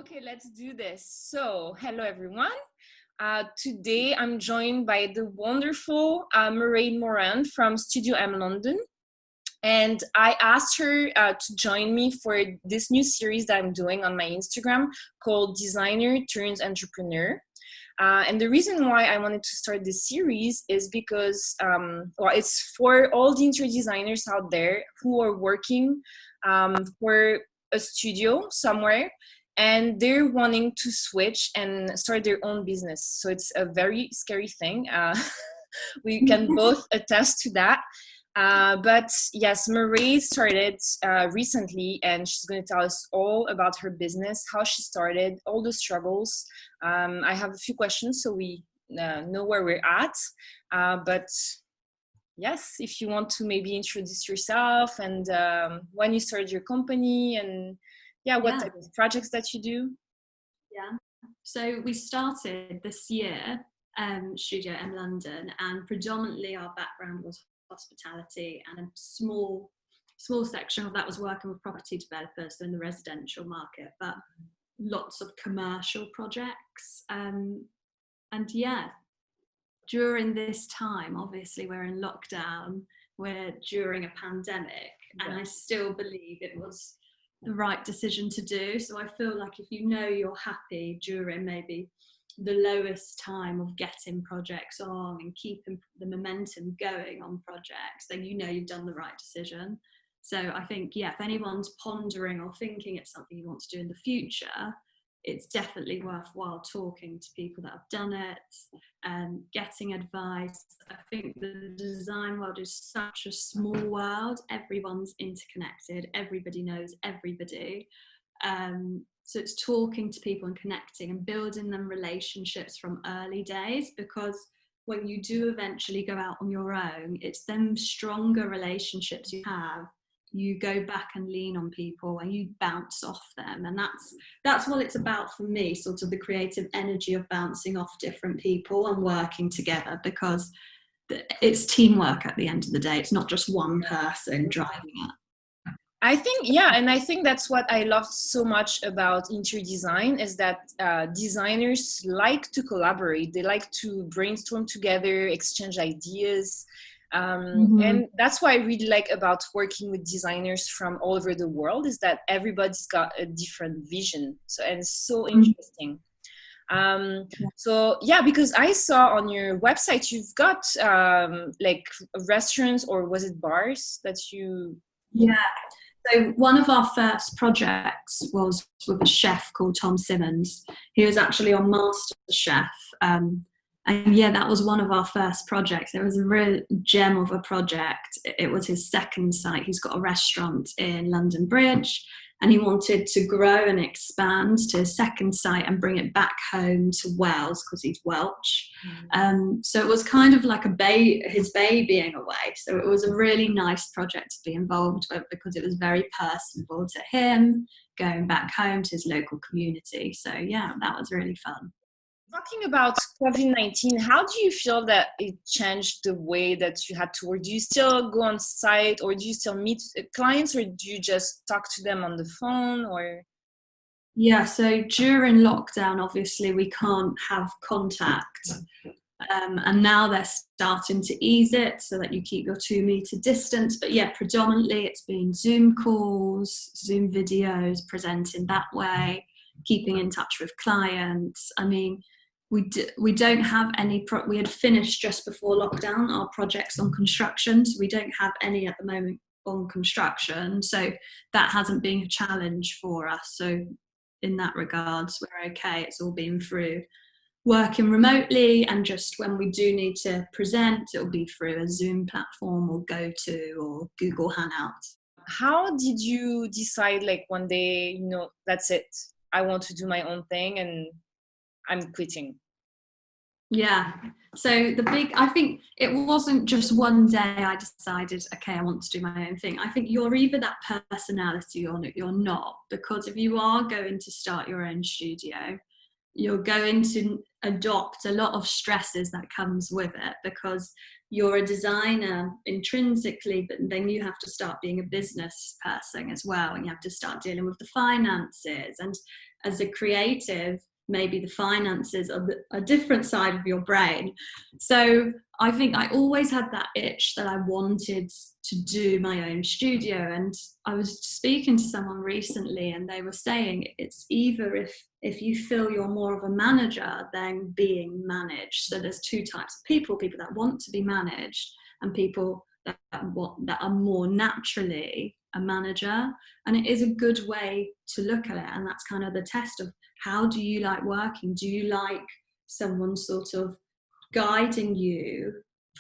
Okay, let's do this. So, hello everyone. Today I'm joined by the wonderful Mairead Moran from Studio M Ldn. And I asked her to join me for this new series that I'm doing on my Instagram called Designer Turns Entrepreneur. And the reason why I wanted to start this series is because, it's for all the interior designers out there who are working for a studio somewhere and they're wanting to switch and start their own business. So it's a very scary thing. We can both attest to that. But yes, Mairead started recently, and she's going to tell us all about her business, how she started, all the struggles. I have a few questions so we know where we're at. But yes, if you want to maybe introduce yourself and when you started your company and what type of projects that you do. Yeah, so we started this year, Studio M Ldn, and predominantly our background was hospitality, and a small section of that was working with property developers in the residential market, but lots of commercial projects. And yeah, during this time, obviously we're in lockdown, we're during a pandemic, and I still believe it was the right decision to do. So I feel like if you know you're happy during maybe the lowest time of getting projects on and keeping the momentum going on projects, then you know you've done the right decision. So I think, if anyone's pondering or thinking it's something you want to do in the future, it's definitely worthwhile talking to people that have done it and getting advice. I think the design world is such a small world. Everyone's interconnected. Everybody knows everybody. So it's talking to people and connecting and building them relationships from early days, because when you do eventually go out on your own, it's them stronger relationships you have. You go back and lean on people and you bounce off them, and that's what it's about for me, sort of the creative energy of bouncing off different people and working together, because it's teamwork at the end of the day. It's not just one person driving it. I think, and I think that's what I love so much about interior design, is that designers like to collaborate. They like to brainstorm together, exchange ideas. And that's what I really like about working with designers from all over the world, is that everybody's got a different vision. And it's so interesting. Because I saw on your website, you've got like restaurants, or was it bars that you... Yeah. So one of our first projects was with a chef called Tom Simmons. He was actually on MasterChef. And that was one of our first projects. It was a real gem of a project. It was his second site. He's got a restaurant in London Bridge, and he wanted to grow and expand to his second site and bring it back home to Wales, because he's Welsh. So it was kind of like his babying away. So it was a really nice project to be involved with, because it was very personal to him, going back home to his local community. So that was really fun. Talking about COVID-19, how do you feel that it changed the way that you had to work? Do you still go on site, or do you still meet clients, or do you just talk to them on the phone, or? So during lockdown, obviously we can't have contact. And now they're starting to ease it so that you keep your 2-meter distance. But predominantly it's been Zoom calls, Zoom videos, presenting that way, keeping in touch with clients. I mean, we don't have any, we had finished just before lockdown our projects on construction, so we don't have any at the moment on construction. So that hasn't been a challenge for us. So in that regards, we're okay. It's all been through working remotely, and just when we do need to present, it'll be through a Zoom platform or GoTo or Google Hangouts. How did you decide, like one day, that's it, I want to do my own thing and I'm quitting? So I think it wasn't just one day I decided, okay, I want to do my own thing. I think you're either that personality or you're not, because if you are going to start your own studio, you're going to adopt a lot of stresses that comes with it, because you're a designer intrinsically, but then you have to start being a business person as well, and you have to start dealing with the finances, and as a creative, maybe the finances are a different side of your brain. So I think I always had that itch that I wanted to do my own studio. And I was speaking to someone recently and they were saying it's either if you feel you're more of a manager than being managed. So there's two types of people that want to be managed and people that are more naturally a manager. And it is a good way to look at it. And that's kind of the test of, how do you like working? Do you like someone sort of guiding you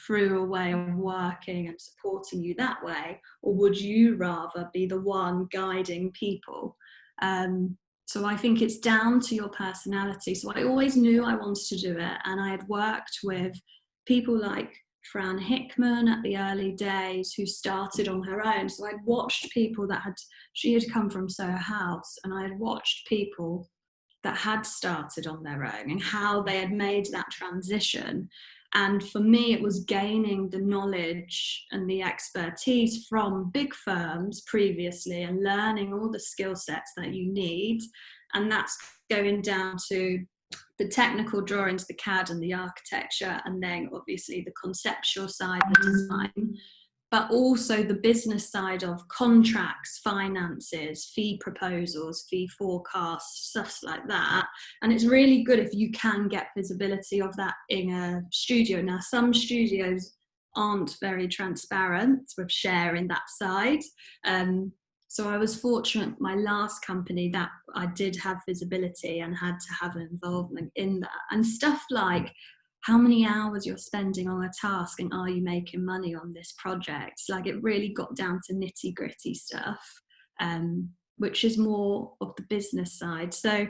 through a way of working and supporting you that way? Or would you rather be the one guiding people? So I think it's down to your personality. So I always knew I wanted to do it. And I had worked with people like Fran Hickman at the early days, who started on her own. So I'd watched people she had come from Soho House, and I had watched people that had started on their own and how they had made that transition. And for me, it was gaining the knowledge and the expertise from big firms previously and learning all the skill sets that you need. And that's going down to the technical drawings, the CAD and the architecture, and then obviously the conceptual side, the design, but also the business side of contracts, finances, fee proposals, fee forecasts, stuff like that. And it's really good if you can get visibility of that in a studio. Now, some studios aren't very transparent with sharing that side. So I was fortunate, my last company, that I did have visibility and had to have an involvement in that. And stuff like how many hours you're spending on a task and are you making money on this project? Like, it really got down to nitty gritty stuff, which is more of the business side. So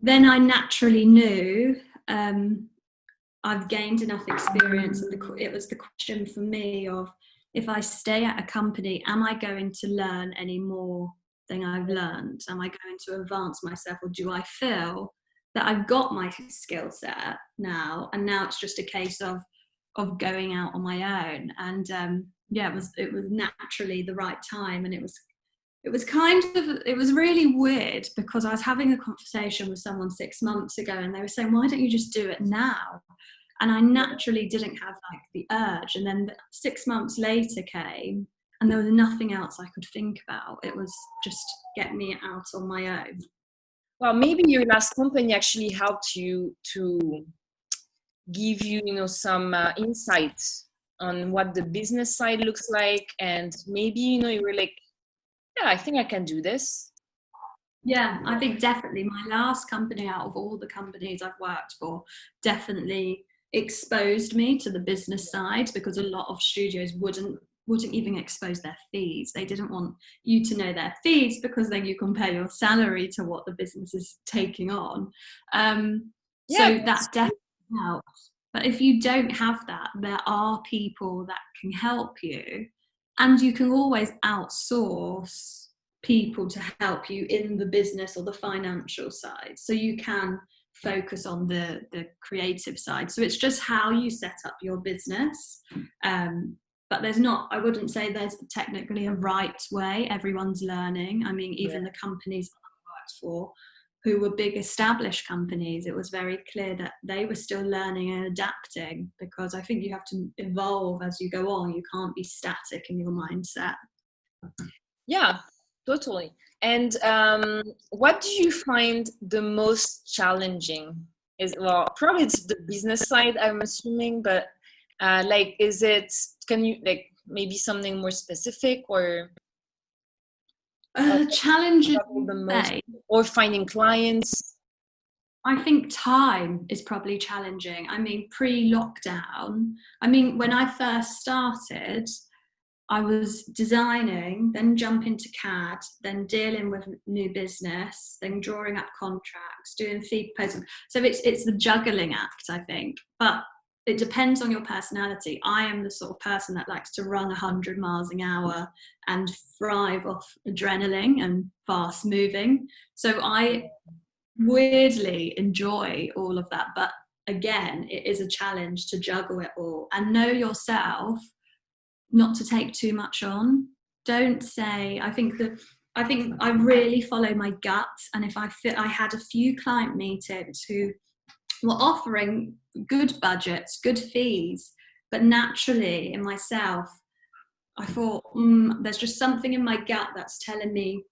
then I naturally knew I've gained enough experience. And it was the question for me of, if I stay at a company, am I going to learn any more than I've learned? Am I going to advance myself, or do I feel that I've got my skill set now, and now it's just a case of going out on my own? And it was naturally the right time. And it was really weird, because I was having a conversation with someone 6 months ago and they were saying, why don't you just do it now? And I naturally didn't have like the urge. And then 6 months later came and there was nothing else I could think about. It was just get me out on my own. Well, maybe your last company actually helped you to give you, some insights on what the business side looks like. And maybe, you were like, yeah, I think I can do this. Yeah, I think definitely my last company, out of all the companies I've worked for, definitely exposed me to the business side, because a lot of studios wouldn't even expose their fees. They didn't want you to know their fees, because then you compare your salary to what the business is taking on. So that definitely helps. But if you don't have that, there are people that can help you, and you can always outsource people to help you in the business or the financial side. So you can focus on the creative side. So it's just how you set up your business. But I wouldn't say there's technically a right way. Everyone's learning. I mean, even the companies I worked for, who were big established companies, it was very clear that they were still learning and adapting, because I think you have to evolve as you go on. You can't be static in your mindset. Yeah, totally. And what do you find the most challenging? Probably it's the business side, I'm assuming, but can you maybe something more specific, or challenging the most, or finding clients? I think time is probably challenging. I mean, pre-lockdown, when I first started, I was designing, then jump into CAD, then dealing with new business, then drawing up contracts, doing fee proposals. So it's the juggling act, I think. But it depends on your personality. I am the sort of person that likes to run 100 miles an hour and thrive off adrenaline and fast moving. So I weirdly enjoy all of that. But again, it is a challenge to juggle it all and know yourself, not to take too much on. Don't say, I think I think I really follow my gut, and if I had a few client meetings who were offering good budgets, good fees, but naturally in myself, I thought, there's just something in my gut that's telling me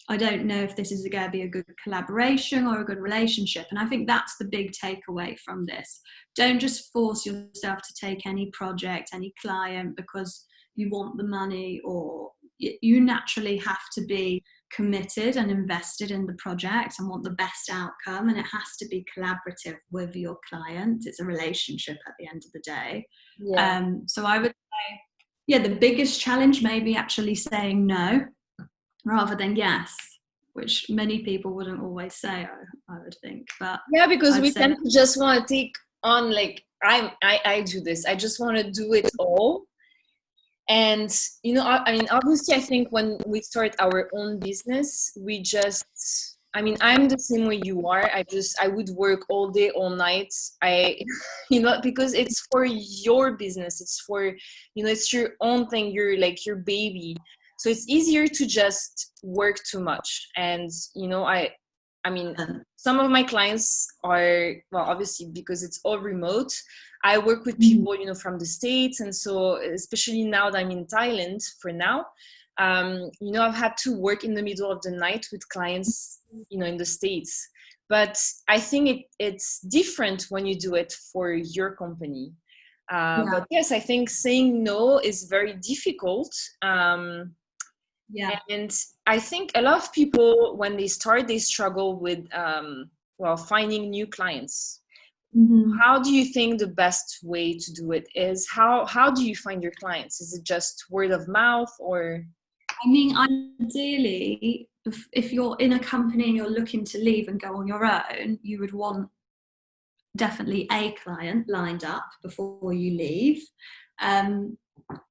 I don't know if this is going to be a good collaboration or a good relationship. And I think that's the big takeaway from this. Don't just force yourself to take any project, any client because you want the money, or you naturally have to be committed and invested in the project and want the best outcome, and it has to be collaborative with your client. It's a relationship at the end of the day. So I would say, yeah, the biggest challenge may be actually saying no rather than yes, which many people wouldn't always say, I would think. But yeah, because we tend to just want to take on, like, I do this, I just want to do it all. And, you know, I mean, obviously, I think when we start our own business, we just, I mean, I'm the same way you are. I would work all day, all night. You know, because it's for your business. It's for, you know, it's your own thing. You're like your baby. So it's easier to just work too much. And, you know, I mean, some of my clients are, well, obviously, because it's all remote, I work with people, you know, from the States. And so, especially now that I'm in Thailand for now, you know, I've had to work in the middle of the night with clients, you know, in the States. But I think it's different when you do it for your company. But yes, I think saying no is very difficult. And I think a lot of people, when they start, they struggle with, well, finding new clients. How do you think the best way to do it is? How do you find your clients? Is it just word of mouth, or? I mean, ideally, if you're in a company and you're looking to leave and go on your own, you would want definitely a client lined up before you leave.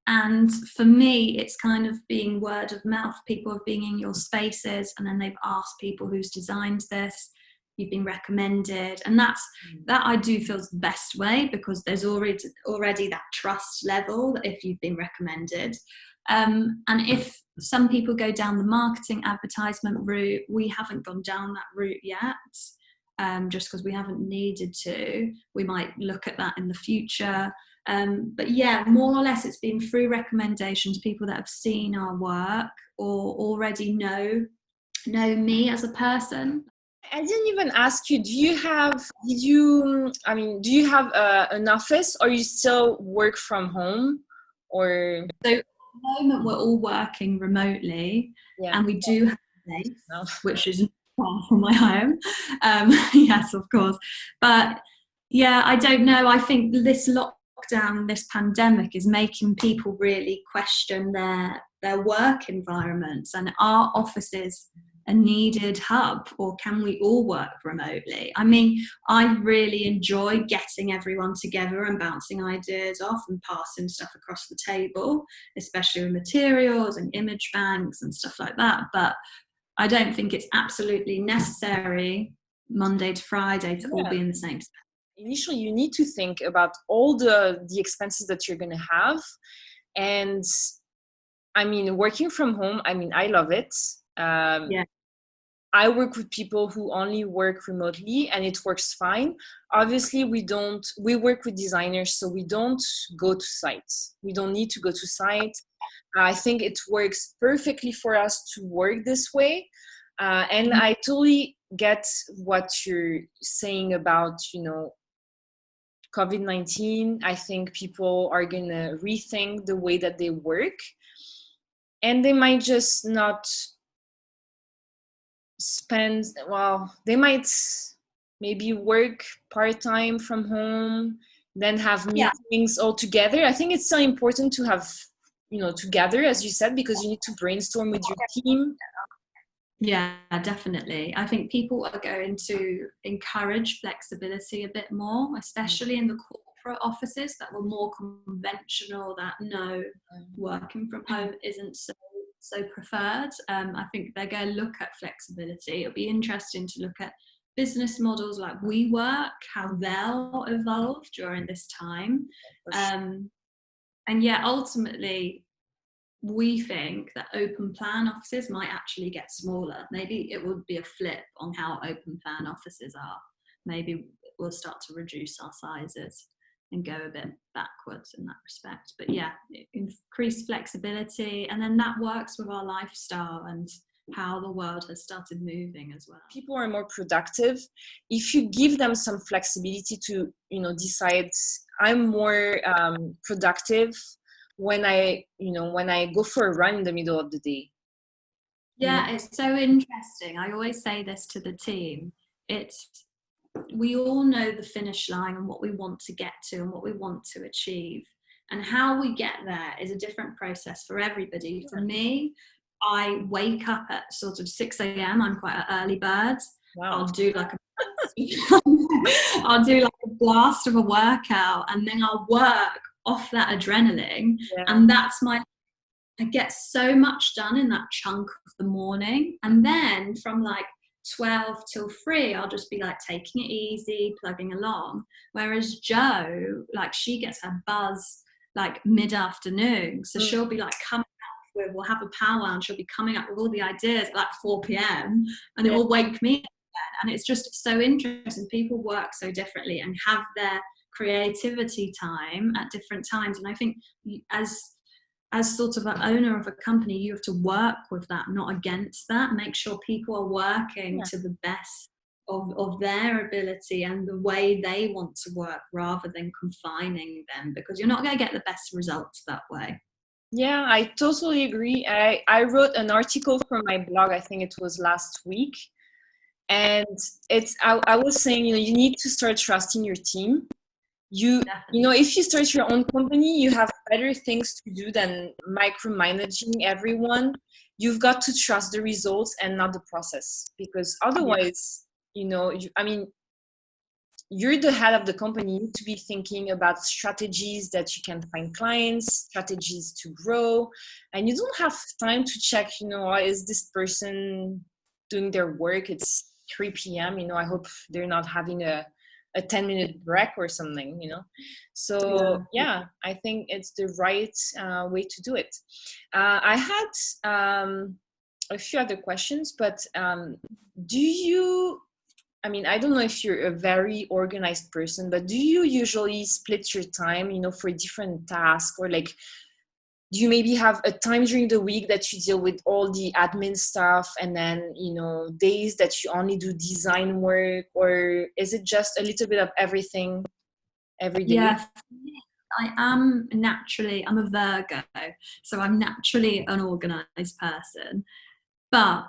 And for me, it's kind of being word of mouth. People have been in your spaces and then they've asked people who's designed this. You've been recommended, and that I do feel is the best way, because there's already that trust level if you've been recommended. And if some people go down the marketing advertisement route, we haven't gone down that route yet, just because we haven't needed to. We might look at that in the future. But yeah, more or less it's been through recommendations, people that have seen our work or already know me as a person. I didn't even ask you, do you have an office, or you still work from home? Or so at the moment we're all working remotely, and we do have a place, which is far from my home. Yes, of course. But yeah, I don't know. I think this lockdown, this pandemic is making people really question their work environments, and our offices a needed hub, or can we all work remotely? I mean, I really enjoy getting everyone together and bouncing ideas off and passing stuff across the table, especially with materials and image banks and stuff like that. But I don't think it's absolutely necessary Monday to Friday to all be in the same space. Initially, you need to think about all the expenses that you're going to have. And I mean, working from home, I mean, I love it. I work with people who only work remotely, and it works fine. Obviously, we work with designers, so we don't go to site. We don't need to go to site. I think it works perfectly for us to work this way. And I totally get what you're saying about, you know, COVID-19. I think people are going to rethink the way that they work, and they might just not they might maybe work part-time from home, then have meetings all together. I think it's so important to have, you know, together, as you said, because you need to brainstorm with your team. Yeah, definitely. I think people are going to encourage flexibility a bit more, especially in the corporate offices that were more conventional, that working from home isn't so preferred. I think they're going to look at flexibility. It'll be interesting to look at business models like WeWork, how they'll evolve during this time. And yeah, ultimately, we think that open plan offices might actually get smaller. Maybe it would be a flip on how open plan offices are. Maybe we'll start to reduce our sizes and go a bit backwards in that respect. But yeah, increase flexibility, and then that works with our lifestyle and how the world has started moving as well. People are more productive if you give them some flexibility to, decide I'm more productive when I go for a run in the middle of the day. Yeah, it's so interesting. I always say this to the team. We all know the finish line and what we want to get to and what we want to achieve. And how we get there is a different process for everybody. For me, I wake up at sort of 6 a.m. I'm quite an early bird. Wow. I'll do like a blast of a workout, and then I'll work off that adrenaline. Yeah. And I get so much done in that chunk of the morning. And then from like 12 till 3, I'll just be like taking it easy, plugging along. Whereas Jo, like, she gets her buzz like mid-afternoon. So she'll be like coming up with, we'll have a powwow, and she'll be coming up with all the ideas at like 4 p.m. and it will wake me up. And it's just so interesting. People work so differently and have their creativity time at different times. And I think as sort of an owner of a company, you have to work with that, not against that. Make sure people are working to the best of their ability and the way they want to work, rather than confining them, because you're not going to get the best results that way. Yeah, I totally agree. I wrote an article for my blog, I think it was last week. And I was saying, you need to start trusting your team. If you start your own company, you have better things to do than micromanaging everyone. You've got to trust the results and not the process, because otherwise, you're the head of the company. You need to be thinking about strategies that you can find clients, strategies to grow, and you don't have time to check, is this person doing their work? It's 3 p.m. I hope they're not having a 10-minute break or something, So I think it's the right way to do it. I had a few other questions, but I don't know if you're a very organized person, but do you usually split your time, for different tasks? Or like, do you maybe have a time during the week that you deal with all the admin stuff, and then, days that you only do design work? Or is it just a little bit of everything every day? Yeah, I'm a Virgo, so I'm naturally an organized person. But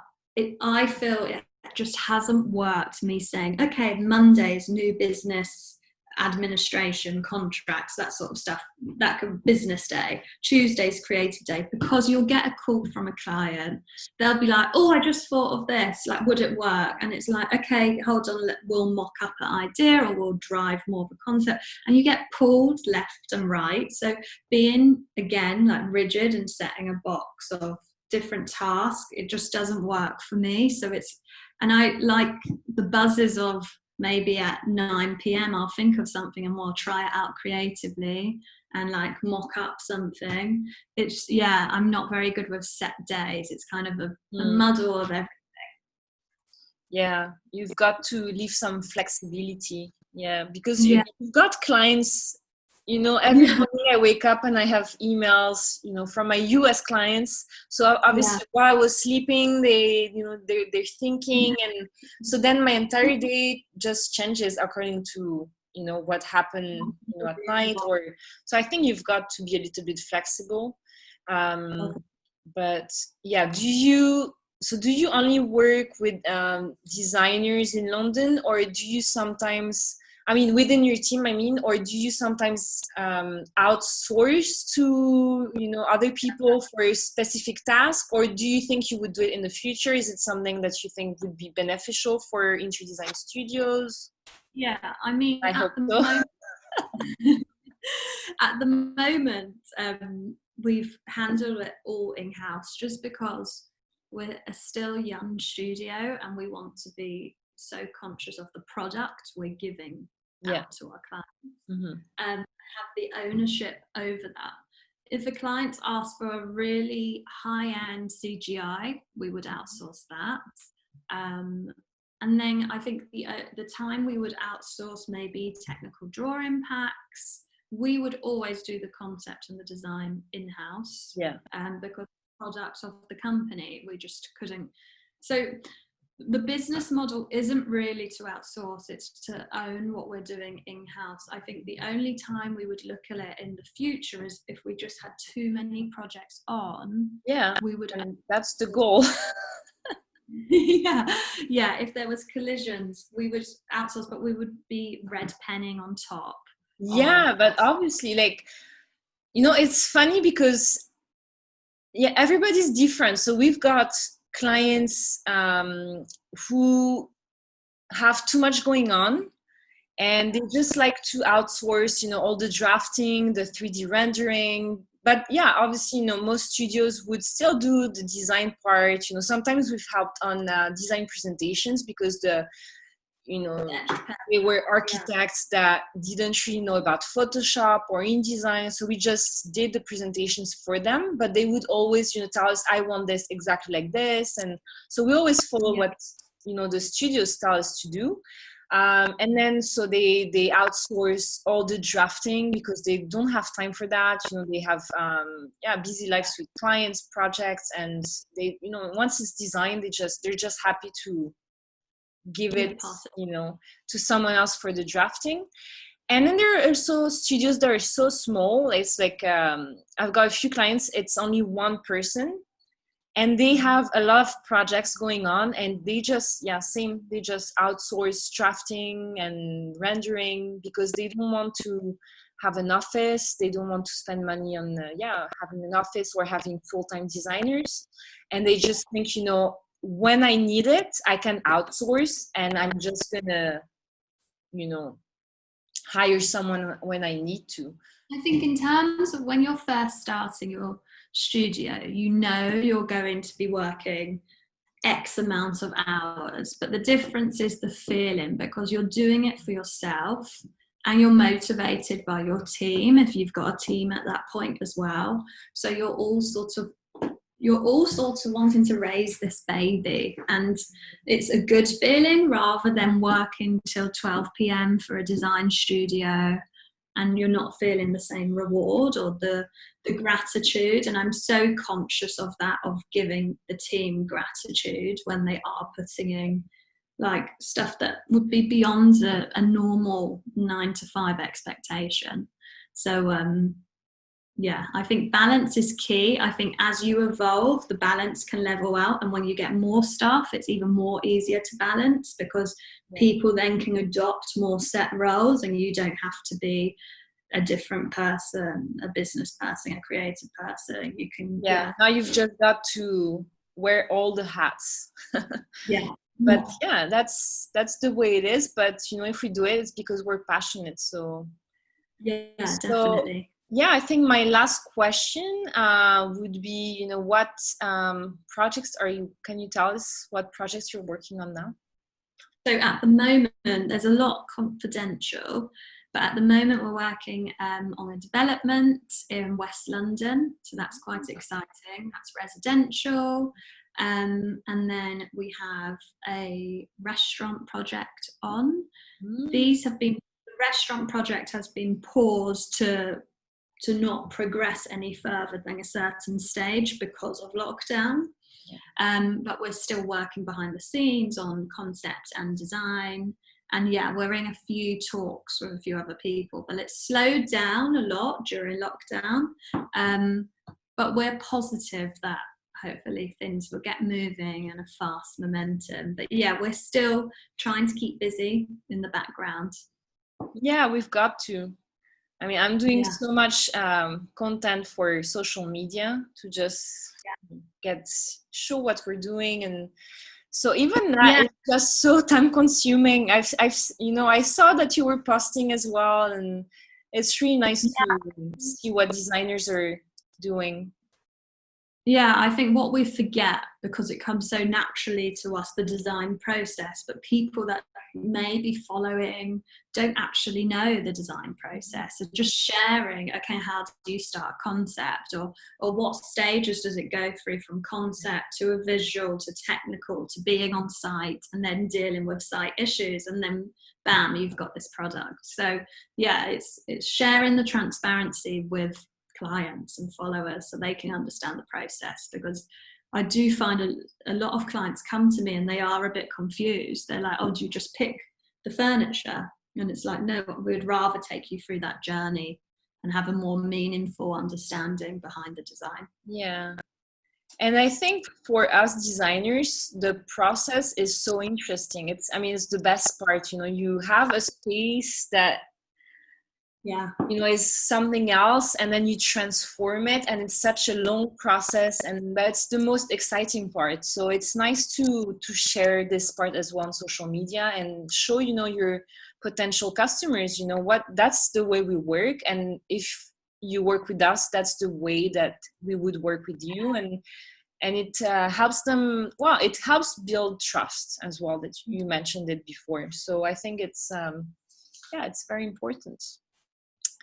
I feel it just hasn't worked, me saying, okay, Monday's new business administration, contracts, that sort of stuff, that could business day. Tuesday's creative day, because you'll get a call from a client. They'll be like, oh, I just thought of this, like, would it work? And it's like, okay, hold on, we'll mock up an idea, or we'll drive more of a concept, and you get pulled left and right. So being, again, like, rigid and setting a box of different tasks, it just doesn't work for me. And I like the buzzes of, maybe at 9 p.m. I'll think of something and we'll try it out creatively and like mock up something. I'm not very good with set days. It's kind of a muddle of everything. Yeah, you've got to leave some flexibility. Yeah, because you've got clients, every morning I wake up and I have emails, from my US clients. So obviously while I was sleeping, they're thinking. And so then my entire day just changes according to, what happened, at night. So I think you've got to be a little bit flexible. But yeah, do you only work with designers in London, or do you sometimes, within your team, or do you sometimes outsource to, other people for a specific task? Or do you think you would do it in the future? Is it something that you think would be beneficial for interior design studios? Yeah, I hope so. At the moment, we've handled it all in-house, just because we're a still young studio and we want to be so conscious of the product we're giving out to our clients, and have the ownership over that. if the clients ask for a really high-end CGI, we would outsource that. And then I think the time we would outsource maybe technical drawing packs. We would always do the concept and the design in-house. Yeah. Because products of the company, we just couldn't. So the business model isn't really to outsource, it's to own what we're doing in-house. I think the only time we would look at it in the future is if we just had too many projects on. Yeah, we would. and that's the goal. yeah. If there was collisions, we would outsource, but we would be red penning on top. Yeah, but obviously, like, you know, it's funny because everybody's different. So we've got clients who have too much going on, and they just like to outsource, you know, all the drafting, the 3D rendering. But yeah, obviously, you know, most studios would still do the design part. You know, sometimes we've helped on design presentations because they were architects that didn't really know about Photoshop or InDesign, so we just did the presentations for them. But they would always, you know, tell us, I want this exactly like this, and so we always follow what, you know, the studios tell us to do. And then so they outsource all the drafting because they don't have time for that. You know, they have busy lives with clients, projects, and they, you know, once it's designed, they're just happy to give it, you know, to someone else for the drafting. And then there are also studios that are so small. It's like I've got a few clients, it's only one person, and they have a lot of projects going on, and they just they just outsource drafting and rendering because they don't want to have an office. They don't want to spend money on having an office or having full-time designers, and they just think, you know, when I need it, I can outsource, and I'm just gonna, you know, hire someone when I need to. I think in terms of when you're first starting your studio, you know you're going to be working X amount of hours, but the difference is the feeling, because you're doing it for yourself and you're motivated by your team if you've got a team at that point as well. So you're all sort of wanting to raise this baby, and it's a good feeling rather than working till 12 p.m. for a design studio and you're not feeling the same reward or the gratitude. And I'm so conscious of that, of giving the team gratitude when they are putting in like stuff that would be beyond a normal 9 to 5 expectation. So I think balance is key. I think as you evolve, the balance can level out, and when you get more staff, it's even more easier to balance because people then can adopt more set roles, and you don't have to be a different person, a business person, a creative person. You can now you've just got to wear all the hats. But that's the way it is. But you know, if we do it, it's because we're passionate. So definitely. Yeah, I think my last question would be, you know, what projects can you tell us what projects you're working on now? So at the moment, there's a lot confidential, but at the moment we're working on a development in West London. So that's quite exciting. That's residential. And then we have a restaurant project on. The restaurant project has been paused to not progress any further than a certain stage because of lockdown. But we're still working behind the scenes on concept and design. And we're in a few talks with a few other people, but it's slowed down a lot during lockdown. But we're positive that hopefully things will get moving and a fast momentum. But we're still trying to keep busy in the background. Yeah, we've got to. I mean, I'm doing so much content for social media to just show what we're doing, and so even that is just so time consuming. I saw that you were posting as well, and it's really nice to see what designers are doing. Yeah, I think what we forget, because it comes so naturally to us, the design process, but people that maybe following, don't actually know the design process, and just sharing, okay, how do you start a concept, or what stages does it go through from concept to a visual to technical to being on site and then dealing with site issues, and then bam, you've got this product. So yeah, it's sharing the transparency with clients and followers so they can understand the process, because I do find a lot of clients come to me and they are a bit confused. They're like, oh, do you just pick the furniture? And it's like, no, we'd rather take you through that journey and have a more meaningful understanding behind the design. Yeah. And I think for us designers, the process is so interesting. It's the best part, you have a space that, is something else, and then you transform it, and it's such a long process, and that's the most exciting part. So it's nice to share this part as well on social media and show, your potential customers, that's the way we work. And if you work with us, that's the way that we would work with you. And it helps them, it helps build trust as well, that you mentioned it before. So I think it's it's very important.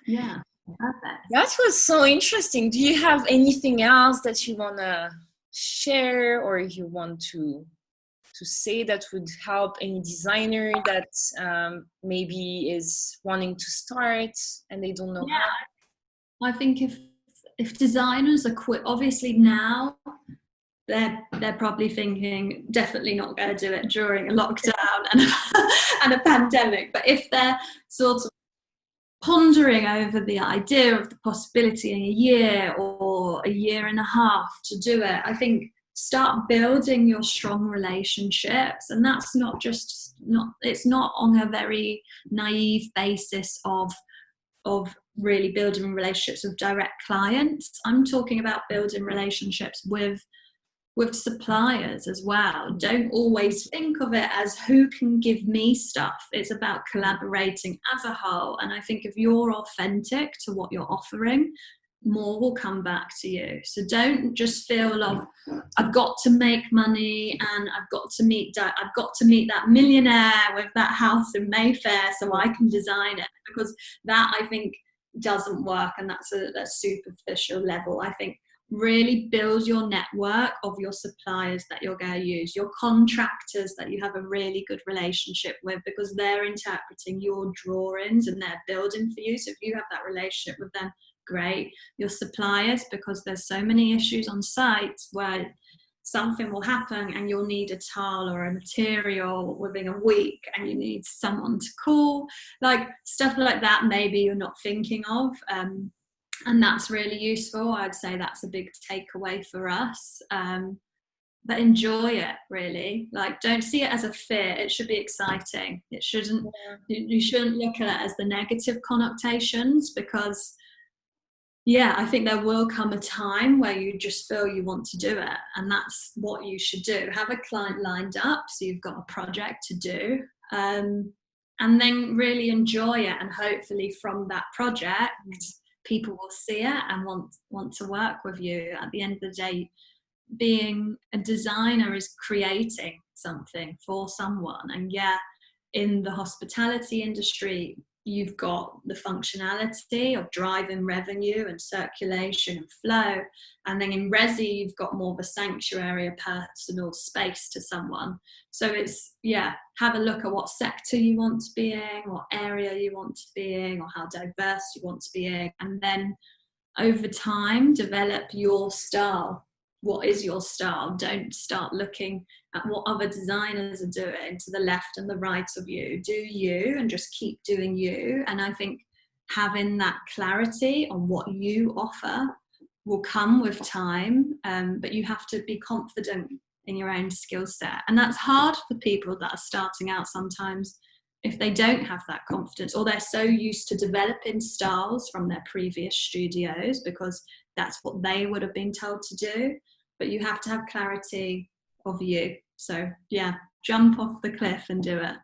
Yeah, perfect. That was so interesting. Do you have anything else that you want to share, or you want to say that would help any designer that maybe is wanting to start and they don't know how? I think if designers are obviously now they're probably thinking definitely not going to do it during a lockdown and a pandemic, but if they're sort of pondering over the idea of the possibility in a year or a year and a half to do it, I think start building your strong relationships. And that's it's not on a very naive basis of really building relationships with direct clients. I'm talking about building relationships with suppliers as well. Don't always think of it as who can give me stuff. It's about collaborating as a whole. And I think if you're authentic to what you're offering, more will come back to you. So don't just feel like I've got to make money and I've got to meet that millionaire with that house in Mayfair so I can design it, because that I think doesn't work, and that's a superficial level. I think really build your network of your suppliers that you're going to use, your contractors that you have a really good relationship with, because they're interpreting your drawings and they're building for you. So if you have that relationship with them, great. Your suppliers, because there's so many issues on site where something will happen and you'll need a tile or a material within a week and you need someone to call, like stuff like that maybe you're not thinking of. And that's really useful. I'd say that's a big takeaway for us. But enjoy it, really. Like, don't see it as a fear. It should be exciting. It shouldn't. You shouldn't look at it as the negative connotations, because, I think there will come a time where you just feel you want to do it, and that's what you should do. Have a client lined up so you've got a project to do, and then really enjoy it. And hopefully, from that project, people will see it and want to work with you. At the end of the day, being a designer is creating something for someone. And in the hospitality industry, you've got the functionality of driving revenue and circulation and flow. And then in Resi, you've got more of a sanctuary, a personal space to someone. So it's, have a look at what sector you want to be in, what area you want to be in, or how diverse you want to be in. And then over time, develop your style. What is your style? Don't start looking at what other designers are doing to the left and the right of you. Do you, and just keep doing you. And I think having that clarity on what you offer will come with time, but you have to be confident in your own skill set. And that's hard for people that are starting out sometimes, if they don't have that confidence, or they're so used to developing styles from their previous studios because that's what they would have been told to do. But you have to have clarity of you. So jump off the cliff and do it.